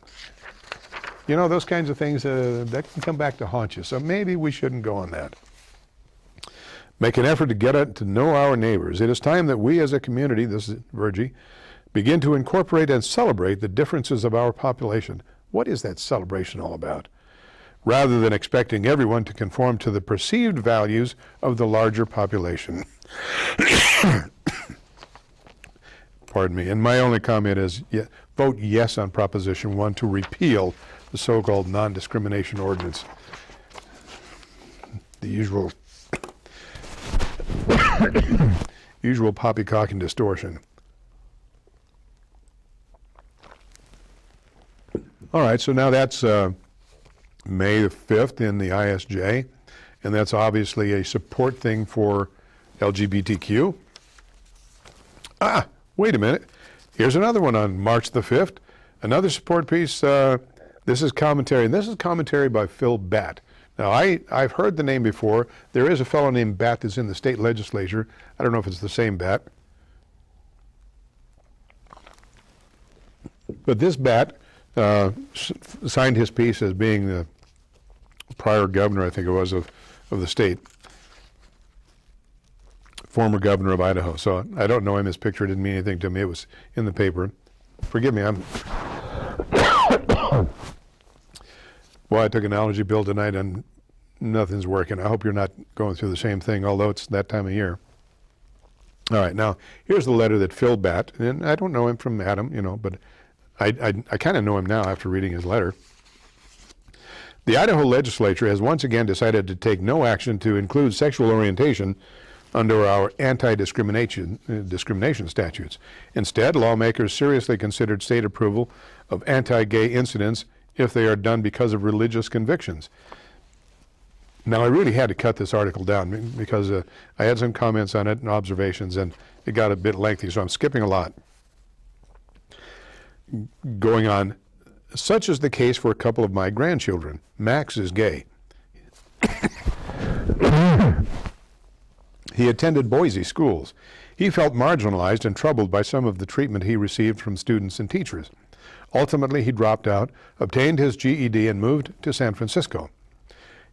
know, those kinds of things, that can come back to haunt you. So maybe we shouldn't go on that. Make an effort to get to know our neighbors. It is time that we as a community, this is Virgie, begin to incorporate and celebrate the differences of our population. What is that celebration all about? Rather than expecting everyone to conform to the perceived values of the larger population. Pardon me. And my only comment is vote yes on Proposition 1 to repeal the so-called non-discrimination ordinance. The usual poppycock and distortion. All right, so now that's May the 5th in the ISJ, and that's obviously a support thing for LGBTQ. Wait a minute. Here's another one on March the 5th. Another support piece. This is commentary, and this is commentary by Phil Batt. Now, I've heard the name before. There is a fellow named Batt that's in the state legislature. I don't know if it's the same Batt. But this Batt signed his piece as being the prior governor, I think it was, of the state. Former governor of Idaho. So I don't know him. His picture didn't mean anything to me. It was in the paper. Forgive me, well, I took an allergy pill tonight and nothing's working. I hope you're not going through the same thing, although it's that time of year. All right, now, here's the letter that Phil Batt, and I don't know him from Adam, you know, but I kind of know him now after reading his letter. The Idaho legislature has once again decided to take no action to include sexual orientation under our anti-discrimination statutes. Instead, lawmakers seriously considered state approval of anti-gay incidents if they are done because of religious convictions. Now, I really had to cut this article down because I had some comments on it and observations, and it got a bit lengthy, so I'm skipping a lot. Going on, such is the case for a couple of my grandchildren. Max is gay. He attended Boise schools. He felt marginalized and troubled by some of the treatment he received from students and teachers. Ultimately, he dropped out, obtained his GED, and moved to San Francisco.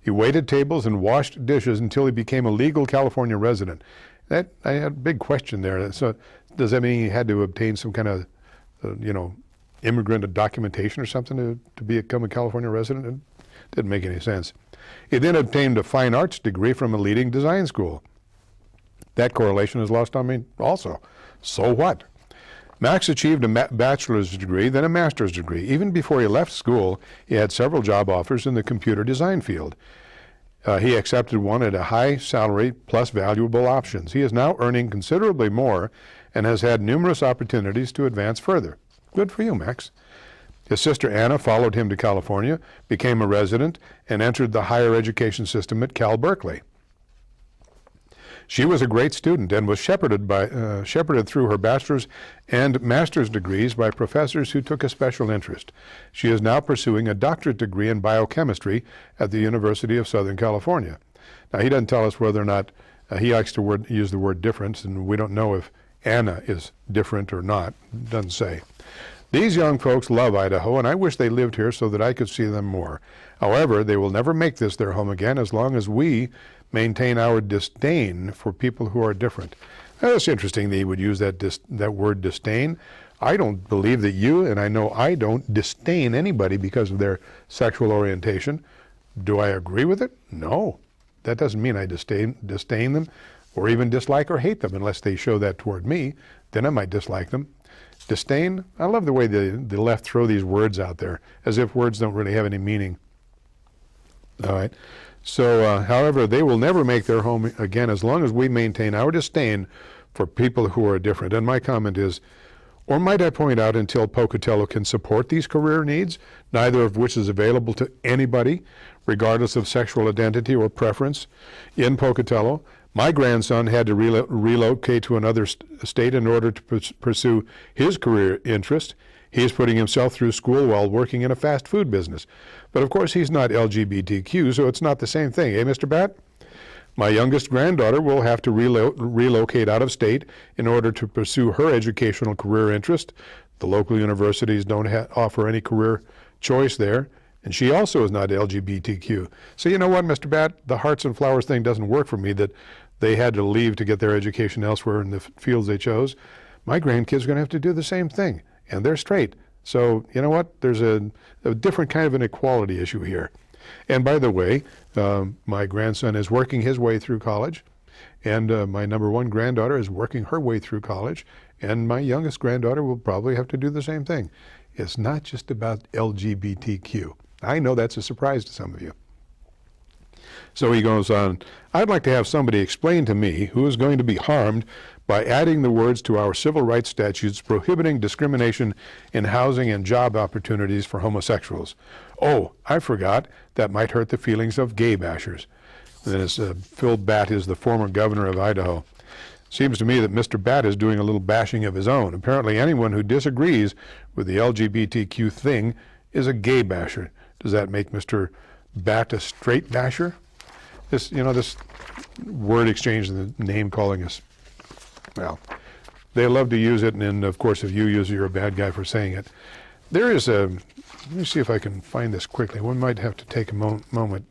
He waited tables and washed dishes until he became a legal California resident. I had a big question there. So does that mean he had to obtain some kind of, immigrant documentation or something to become a California resident? It didn't make any sense. He then obtained a fine arts degree from a leading design school. That correlation is lost on me also. So what? Max achieved a bachelor's degree, then a master's degree. Even before he left school, he had several job offers in the computer design field. He accepted one at a high salary plus valuable options. He is now earning considerably more and has had numerous opportunities to advance further. Good for you, Max. His sister Anna followed him to California, became a resident, and entered the higher education system at Cal Berkeley. She was a great student and was shepherded through her bachelor's and master's degrees by professors who took a special interest. She is now pursuing a doctorate degree in biochemistry at the University of Southern California. Now, he doesn't tell us whether or not he likes to use the word difference, and we don't know if Anna is different or not. Doesn't say. These young folks love Idaho, and I wish they lived here so that I could see them more. However, they will never make this their home again as long as we maintain our disdain for people who are different. Now, that's interesting that he would use that word disdain. I don't believe that you, and I know I don't, disdain anybody because of their sexual orientation. Do I agree with it? No. That doesn't mean I disdain them or even dislike or hate them unless they show that toward me. Then I might dislike them. Disdain, I love the way the left throw these words out there as if words don't really have any meaning. All right. So, however, they will never make their home again as long as we maintain our disdain for people who are different. And my comment is, or might I point out, until Pocatello can support these career needs, neither of which is available to anybody, regardless of sexual identity or preference, in Pocatello, my grandson had to relocate to another state in order to pursue his career interest. He's putting himself through school while working in a fast food business. But of course, he's not LGBTQ, so it's not the same thing, eh, Mr. Bat? My youngest granddaughter will have to relocate out of state in order to pursue her educational career interest. The local universities don't offer any career choice there, and she also is not LGBTQ. So you know what, Mr. Bat? The hearts and flowers thing doesn't work for me, that they had to leave to get their education elsewhere in the fields they chose. My grandkids are going to have to do the same thing, and they're straight. So you know what? There's a different kind of an equality issue here. And by the way, my grandson is working his way through college, and my number one granddaughter is working her way through college, and my youngest granddaughter will probably have to do the same thing. It's not just about LGBTQ. I know that's a surprise to some of you. So he goes on, I'd like to have somebody explain to me who is going to be harmed by adding the words to our civil rights statutes prohibiting discrimination in housing and job opportunities for homosexuals. Oh, I forgot, that might hurt the feelings of gay bashers. And as Phil Batt is the former governor of Idaho. Seems to me that Mr. Batt is doing a little bashing of his own. Apparently anyone who disagrees with the LGBTQ thing is a gay basher. Does that make Mr. Batt a straight basher? This word exchange and the name calling us, well, they love to use it, and of course if you use it, you're a bad guy for saying it. There is let me see if I can find this quickly. One might have to take a moment.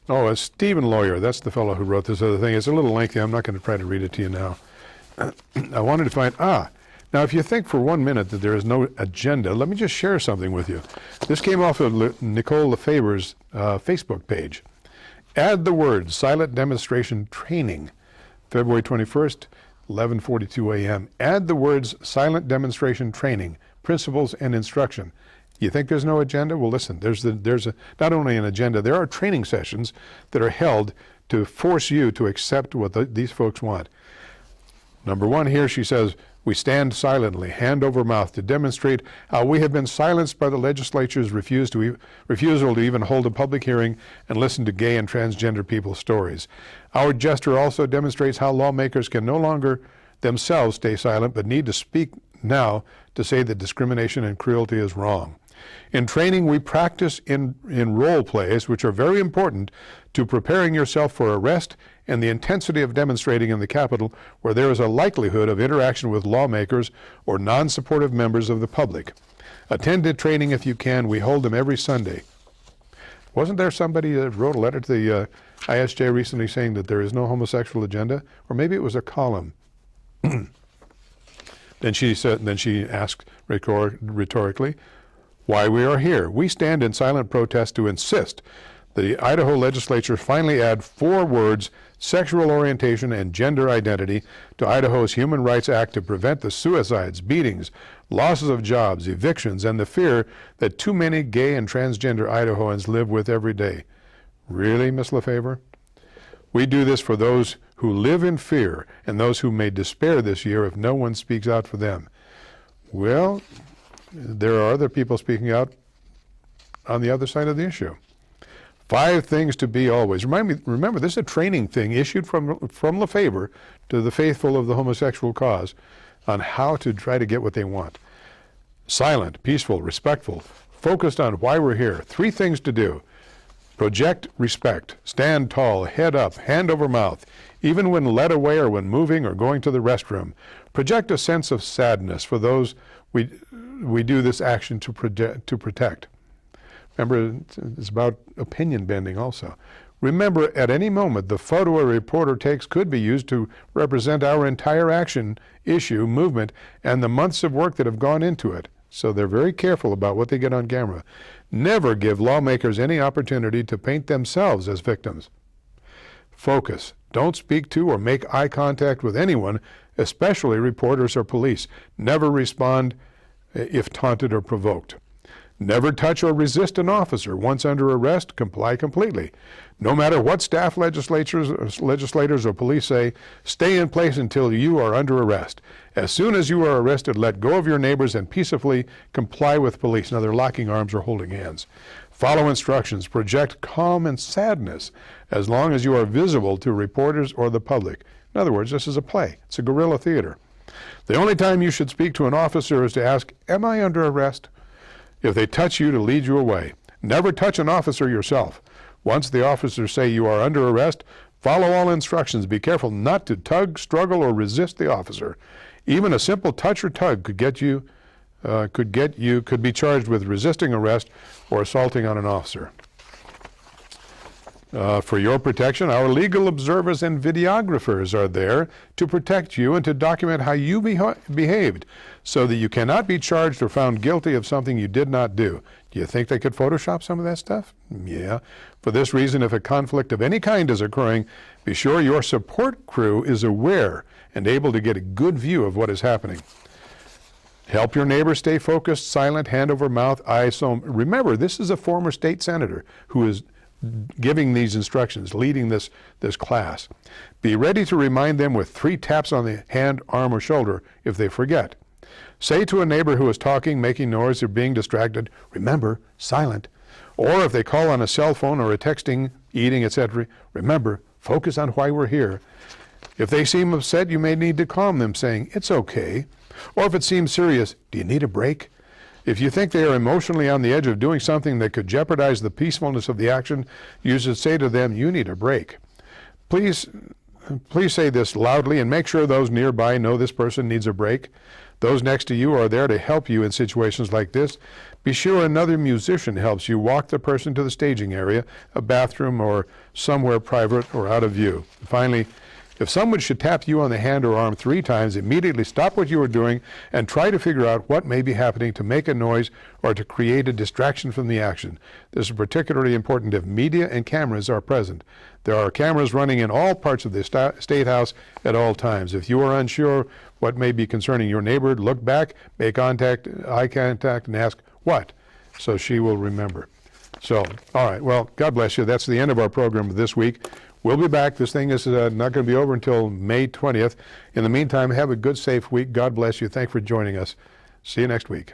Oh, it's Stephen Lawyer. That's the fellow who wrote this other thing. It's a little lengthy. I'm not going to try to read it to you now. I wanted to find, now if you think for 1 minute that there is no agenda, let me just share something with you. This came off of Nicole Lefever's Facebook page. Add the words silent demonstration training, February 21st, 11:42 a.m. Add the words silent demonstration training, principles and instruction. You think there's no agenda? Well, listen, there's not only an agenda, there are training sessions that are held to force you to accept what these folks want. Number one here, she says, we stand silently, hand over mouth, to demonstrate how we have been silenced by the legislature's refusal to even hold a public hearing and listen to gay and transgender people's stories. Our gesture also demonstrates how lawmakers can no longer themselves stay silent, but need to speak now to say that discrimination and cruelty is wrong. In training, we practice in role plays, which are very important to preparing yourself for arrest and the intensity of demonstrating in the Capitol, where there is a likelihood of interaction with lawmakers or non-supportive members of the public. Attend the training if you can. We hold them every Sunday. Wasn't there somebody that wrote a letter to the ISJ recently saying that there is no homosexual agenda? Or maybe it was a column. Then she asked rhetorically, why we are here. We stand in silent protest to insist the Idaho legislature finally add 4 words, sexual orientation and gender identity, to Idaho's Human Rights Act to prevent the suicides, beatings, losses of jobs, evictions, and the fear that too many gay and transgender Idahoans live with every day. Really, Ms. Lefevre? We do this for those who live in fear and those who may despair this year if no one speaks out for them. Well, there are other people speaking out on the other side of the issue. 5 things to be always. Remember, this is a training thing issued from Lefebvre to the faithful of the homosexual cause on how to try to get what they want. Silent, peaceful, respectful, focused on why we're here. 3 things to do. Project respect. Stand tall, head up, hand over mouth. Even when led away or when moving or going to the restroom. Project a sense of sadness for those we do this action to protect. Remember, it's about opinion bending also. Remember, at any moment, the photo a reporter takes could be used to represent our entire action, issue, movement, and the months of work that have gone into it. So they're very careful about what they get on camera. Never give lawmakers any opportunity to paint themselves as victims. Focus. Don't speak to or make eye contact with anyone, especially reporters or police. Never respond if taunted or provoked. Never touch or resist an officer. Once under arrest, comply completely. No matter what staff legislators or police say, stay in place until you are under arrest. As soon as you are arrested, let go of your neighbors and peacefully comply with police. Now they're locking arms or holding hands. Follow instructions. Project calm and sadness as long as you are visible to reporters or the public. In other words, this is a play. It's a guerrilla theater. The only time you should speak to an officer is to ask, am I under arrest? If they touch you, to lead you away. Never touch an officer yourself. Once the officers say you are under arrest, follow all instructions. Be careful not to tug, struggle, or resist the officer. Even a simple touch or tug could be charged with resisting arrest or assaulting on an officer. For your protection, our legal observers and videographers are there to protect you and to document how you behaved so that you cannot be charged or found guilty of something you did not do. Do you think they could Photoshop some of that stuff? Yeah. For this reason, if a conflict of any kind is occurring, be sure your support crew is aware and able to get a good view of what is happening. Help your neighbor stay focused, silent, hand over mouth, eyes. So remember, this is a former state senator who is giving these instructions, leading this class. Be ready to remind them with 3 taps on the hand, arm, or shoulder if they forget. Say to a neighbor who is talking, making noise, or being distracted, remember, silent. Or if they call on a cell phone or a texting, eating, etc., remember, focus on why we're here. If they seem upset, you may need to calm them, saying, it's okay. Or if it seems serious, do you need a break? If you think they are emotionally on the edge of doing something that could jeopardize the peacefulness of the action, you should say to them, you need a break. Please say this loudly and make sure those nearby know this person needs a break. Those next to you are there to help you in situations like this. Be sure another musician helps you walk the person to the staging area, a bathroom, or somewhere private or out of view. Finally, if someone should tap you on the hand or arm 3 times, immediately stop what you are doing and try to figure out what may be happening to make a noise or to create a distraction from the action. This is particularly important if media and cameras are present. There are cameras running in all parts of the State House at all times. If you are unsure what may be concerning your neighbor, look back, make eye contact, and ask, what? So she will remember. So, all right, well, God bless you. That's the end of our program this week. We'll be back. This thing is not going to be over until May 20th. In the meantime, have a good, safe week. God bless you. Thanks for joining us. See you next week.